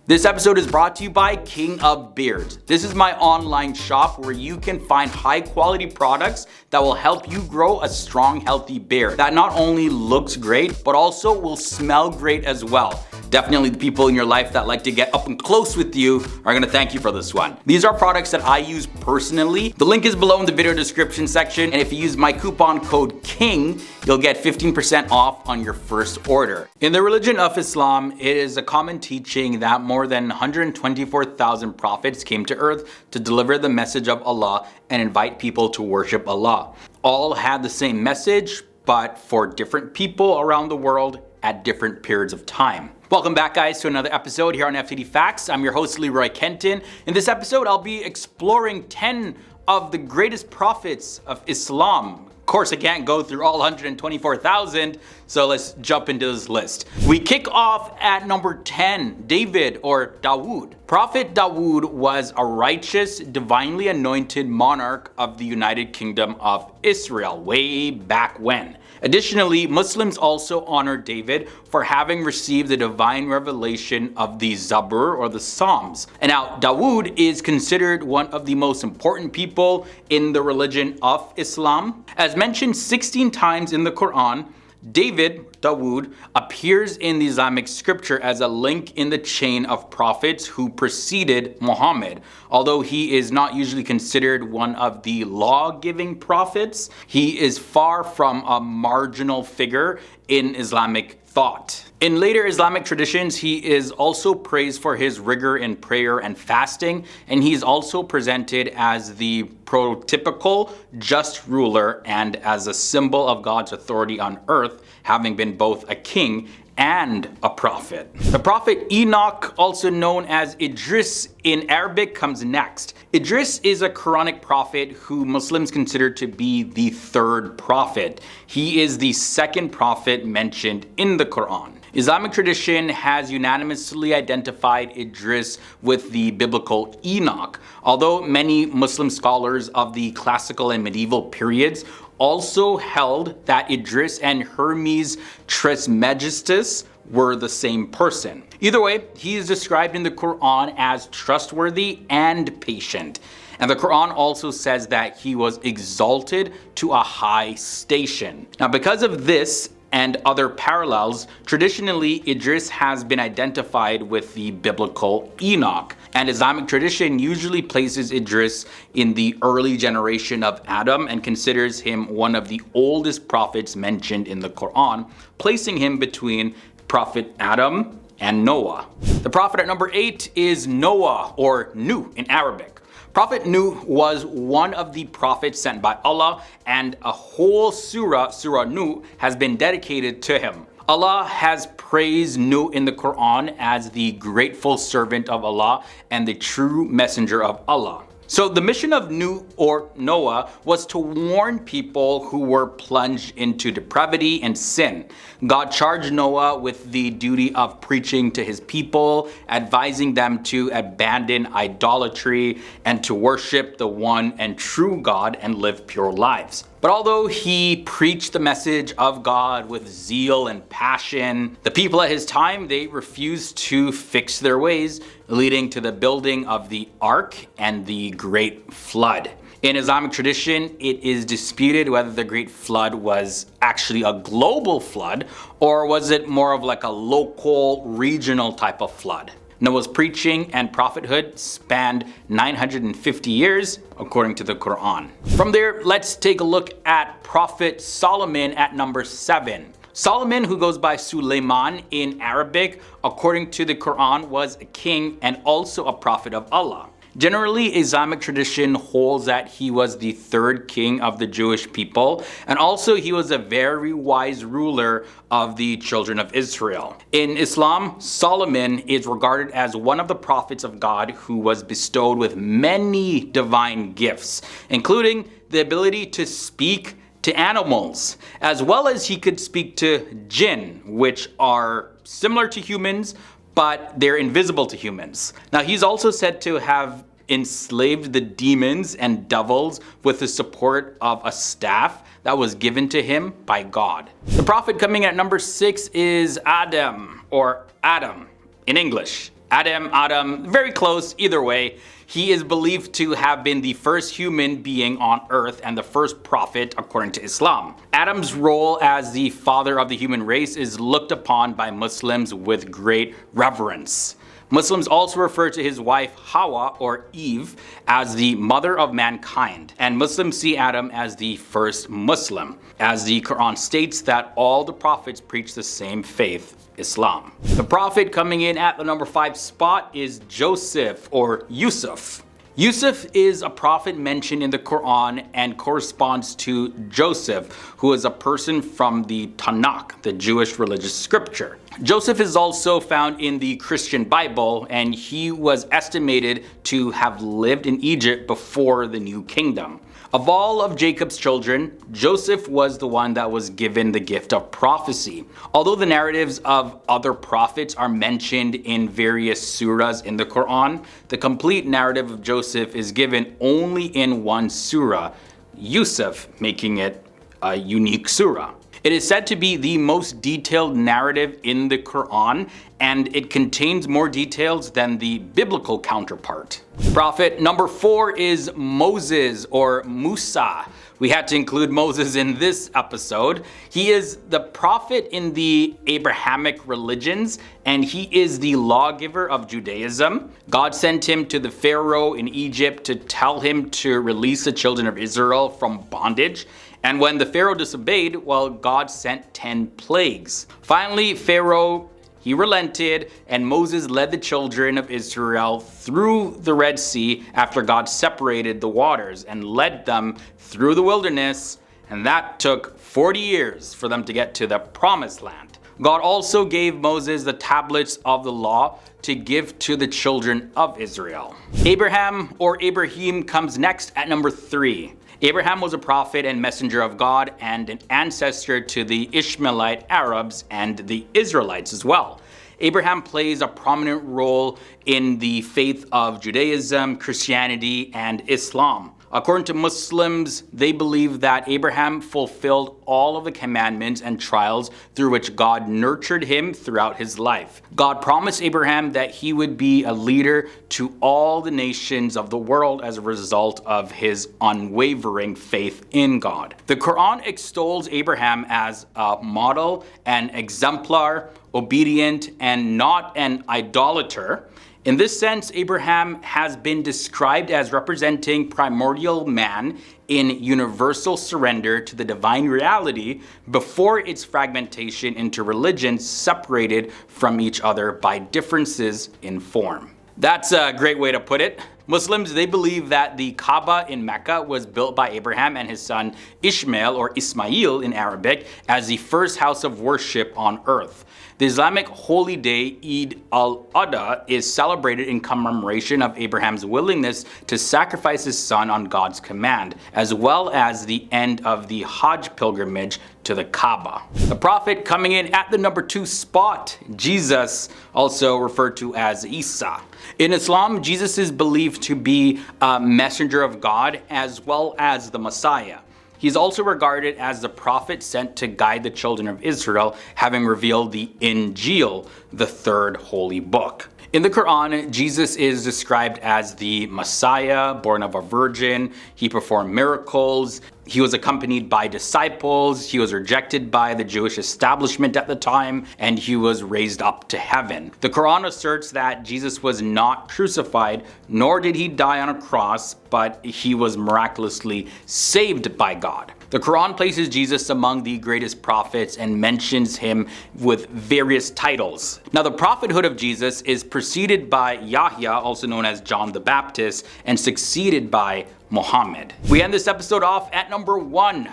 This episode is brought to you by King of Beards. This is my online shop where you can find high quality products that will help you grow a strong, healthy beard that not only looks great, but also will smell great as well. Definitely the people in your life that like to get up and close with you are gonna thank you for this one. These are products that I use personally. The link is below in the video description section, and if you use my coupon code KING, you'll get 15% off on your first order. In the religion of Islam, it is a common teaching that more than 124,000 prophets came to earth to deliver the message of Allah and invite people to worship Allah. All had the same message, but for different people around the world at different periods of time. Welcome back, guys, to another episode here on FTD Facts. I'm your host, Leroy Kenton. In this episode, I'll be exploring 10 of the greatest prophets of Islam. Of course, I can't go through all 124,000, so let's jump into this list. We kick off at number 10, David or Dawood. Prophet Dawood was a righteous, divinely anointed monarch of the United Kingdom of Israel way back when. Additionally, Muslims also honor David for having received the divine revelation of the Zabur or the Psalms. And now, Dawood is considered one of the most important people in the religion of Islam. As mentioned 16 times in the Quran, Dawood, appears in the Islamic scripture as a link in the chain of prophets who preceded Muhammad. Although he is not usually considered one of the law-giving prophets, he is far from a marginal figure in Islamic thought. In later Islamic traditions, he is also praised for his rigor in prayer and fasting, and he is also presented as the prototypical just ruler and as a symbol of God's authority on earth, having been both a king and a prophet. The prophet Enoch, also known as Idris in Arabic, comes next. Idris is a Quranic prophet who Muslims consider to be the third prophet. He is the second prophet mentioned in the Quran. Islamic tradition has unanimously identified Idris with the biblical Enoch, although many Muslim scholars of the classical and medieval periods also held that Idris and Hermes Trismegistus were the same person. Either way, he is described in the Quran as trustworthy and patient. And the Quran also says that he was exalted to a high station. Now, because of this and other parallels, traditionally Idris has been identified with the biblical Enoch. And Islamic tradition usually places Idris in the early generation of Adam and considers him one of the oldest prophets mentioned in the Quran, placing him between Prophet Adam and Noah. The prophet at number 8 is Noah, or Nuh in Arabic. Prophet Nuh was one of the prophets sent by Allah, and a whole surah, Surah Nuh, has been dedicated to him. Allah has praised Nuh in the Quran as the grateful servant of Allah and the true messenger of Allah. So the mission of Nuh or Noah was to warn people who were plunged into depravity and sin. God charged Noah with the duty of preaching to his people, advising them to abandon idolatry and to worship the one and true God and live pure lives. But although he preached the message of God with zeal and passion, the people at his time, they refused to fix their ways, leading to the building of the ark and the great flood. In Islamic tradition, it is disputed whether the Great Flood was actually a global flood, or was it more of like a local, regional type of flood. Noah's preaching and prophethood spanned 950 years, according to the Quran. From there, let's take a look at Prophet Solomon at number 7. Solomon, who goes by Suleiman in Arabic, according to the Quran, was a king and also a prophet of Allah. Generally, Islamic tradition holds that he was the third king of the Jewish people, and also he was a very wise ruler of the children of Israel. In Islam, Solomon is regarded as one of the prophets of God who was bestowed with many divine gifts, including the ability to speak to animals, as well as he could speak to jinn, which are similar to humans, but they're invisible to humans. Now, he's also said to have enslaved the demons and devils with the support of a staff that was given to him by God. The prophet coming at number 6 is Adam, or Adam in English. Adam, very close either way. He is believed to have been the first human being on earth and the first prophet according to Islam. Adam's role as the father of the human race is looked upon by Muslims with great reverence. Muslims also refer to his wife Hawa or Eve as the mother of mankind, and Muslims see Adam as the first Muslim, as the Quran states that all the prophets preach the same faith, Islam. The prophet coming in at the number 5 spot is Joseph or Yusuf. Yusuf is a prophet mentioned in the Quran and corresponds to Joseph, who is a person from the Tanakh, the Jewish religious scripture. Joseph is also found in the Christian Bible, and he was estimated to have lived in Egypt before the New Kingdom. Of all of Jacob's children, Joseph was the one that was given the gift of prophecy. Although the narratives of other prophets are mentioned in various surahs in the Quran, the complete narrative of Joseph is given only in one surah, Yusuf, making it a unique surah. It is said to be the most detailed narrative in the Quran, and it contains more details than the biblical counterpart. Prophet number 4 is Moses or Musa. We had to include Moses in this episode. He is the prophet in the Abrahamic religions, and he is the lawgiver of Judaism. God sent him to the Pharaoh in Egypt to tell him to release the children of Israel from bondage. And when the Pharaoh disobeyed, well, God sent 10 plagues. Finally, Pharaoh, he relented, and Moses led the children of Israel through the Red Sea after God separated the waters and led them through the wilderness, and that took 40 years for them to get to the promised land. God also gave Moses the tablets of the law to give to the children of Israel. Abraham or Ibrahim comes next at number 3. Abraham was a prophet and messenger of God and an ancestor to the Ishmaelite Arabs and the Israelites as well. Abraham plays a prominent role in the faith of Judaism, Christianity, and Islam. According to Muslims, they believe that Abraham fulfilled all of the commandments and trials through which God nurtured him throughout his life. God promised Abraham that he would be a leader to all the nations of the world as a result of his unwavering faith in God. The Quran extols Abraham as a model, an exemplar, obedient, and not an idolater. In this sense, Abraham has been described as representing primordial man in universal surrender to the divine reality before its fragmentation into religions separated from each other by differences in form. That's a great way to put it. Muslims, they believe that the Kaaba in Mecca was built by Abraham and his son Ishmael, or Ismail in Arabic, as the first house of worship on earth. The Islamic holy day Eid al-Adha is celebrated in commemoration of Abraham's willingness to sacrifice his son on God's command, as well as the end of the Hajj pilgrimage to the Kaaba. The prophet coming in at the number 2 spot, Jesus, also referred to as Isa. In Islam, Jesus is believed to be a messenger of God as well as the Messiah. He's also regarded as the prophet sent to guide the children of Israel, having revealed the Injil, the 3rd holy book. In the Quran, Jesus is described as the Messiah, born of a virgin. He performed miracles. He was accompanied by disciples. He was rejected by the Jewish establishment at the time, and he was raised up to heaven. The Quran asserts that Jesus was not crucified, nor did he die on a cross, but he was miraculously saved by God. The Quran places Jesus among the greatest prophets and mentions him with various titles. Now, the prophethood of Jesus is preceded by Yahya, also known as John the Baptist, and succeeded by Muhammad. We end this episode off at number 1,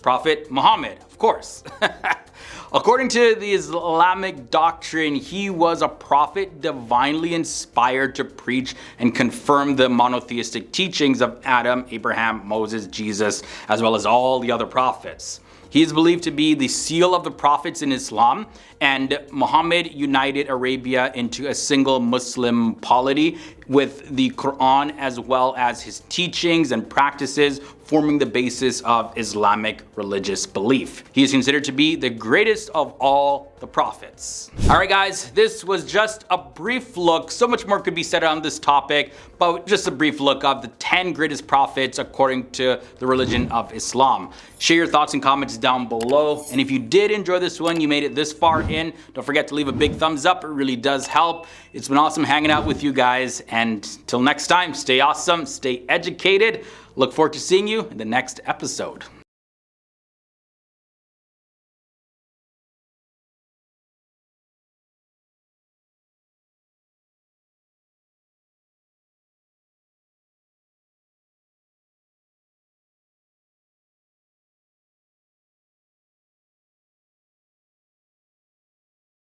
Prophet Muhammad, of course. According to the Islamic doctrine, he was a prophet divinely inspired to preach and confirm the monotheistic teachings of Adam, Abraham, Moses, Jesus, as well as all the other prophets. He is believed to be the seal of the prophets in Islam, and Muhammad united Arabia into a single Muslim polity, with the Quran as well as his teachings and practices forming the basis of Islamic religious belief. He is considered to be the greatest of all the prophets. Alright guys, this was just a brief look. So much more could be said on this topic, but just a brief look of the 10 greatest prophets according to the religion of Islam. Share your thoughts and comments down below. And if you did enjoy this one, you made it this far in, don't forget to leave a big thumbs up. It really does help. It's been awesome hanging out with you guys. And till next time, stay awesome, stay educated. Look forward to seeing you in the next episode.